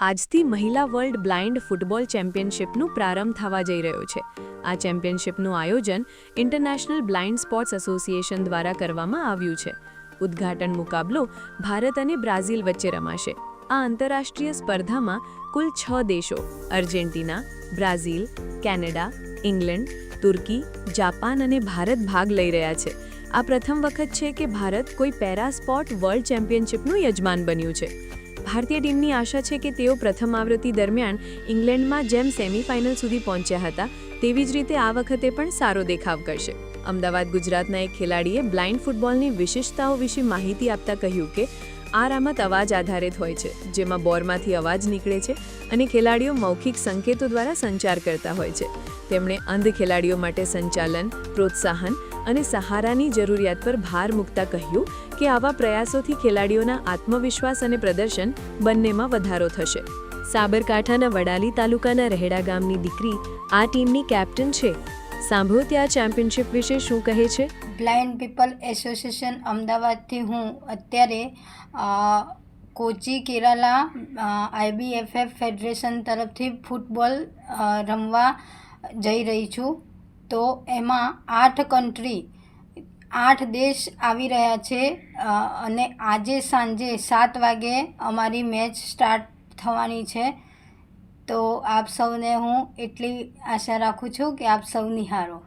આજથી મહિલા world blind football ચેમ્પિયનશિપનું પ્રારંભ થવા જઈ રહ્યો છે. આ ચેમ્પિયનશિપનું આયોજન ઇન્ટરનેશનલ બ્લાઇન્ડ સ્પોર્ટ્સ એસોસિએશન દ્વારા કરવામાં આવ્યું છે. ઉદ્ઘાટન મુકાબલો ભારત અને બ્રાઝિલ વચ્ચે રમાશે. આ આંતરરાષ્ટ્રીય સ્પર્ધામાં કુલ 6 દેશો અર્જેન્ટિના, બ્રાઝિલ, કેનેડા, ઇંગ્લેન્ડ, તુર્કી, જાપાન અને ભારત ભાગ લઈ રહ્યા છે. આ પ્રથમ વખત છે કે ભારત કોઈ પેરા સ્પોર્ટ વર્લ્ડ ચેમ્પિયનશિપનું યજમાન બન્યું છે. ભારતીય ટીમની આશા છે કે તેઓ પ્રથમ આવૃત્તિ દરમિયાન ઇંગ્લેન્ડમાં જેમ સેમીફાઇનલ સુધી પહોંચ્યા હતા તેવી જ રીતે આ વખતે પણ સારો દેખાવ કરશે. અમદાવાદ ગુજરાતના એક ખેલાડીએ બ્લાઇન્ડ ફૂટબોલની વિશેષતાઓ વિશે માહિતી આપતા કહ્યું કે આ રમત અવાજ આધારિત હોય છે, જેમાં બોરમાંથી અવાજ નીકળે છે અને ખેલાડીઓ મૌખિક સંકેતો દ્વારા સંચાર કરતા હોય છે. તેમણે અંધ ખેલાડીઓ માટે સંચાલન, પ્રોત્સાહન અને સહારાની જરૂરિયાત પર ભાર મૂકતા કહ્યું કે આવા પ્રયાસોથી ખેલાડીઓના આત્મવિશ્વાસ અને પ્રદર્શન બંનેમાં વધારો થશે. સાબરકાંઠાના વડાલી તાલુકાના રહેડા ગામની દીકરી આ ટીમની કેપ્ટન છે. સાંભળો ત્યાં ચેમ્પિયનશિપ વિશે શું કહે છે. બ્લાઇન્ડ પીપલ એસોસિએશન અમદાવાદથી હું અત્યારે કોચી કેરાલા IBFF ફેડરેશન તરફથી ફૂટબોલ રમવા જઈ રહી છું. તો એમાં 8 દેશ આવી રહ્યા છે અને આજે સાંજે 7 વાગે અમારી મેચ સ્ટાર્ટ થવાની છે. તો આપ સૌને હું એટલી આશા રાખું છું કે આપ સૌ નિહાળો.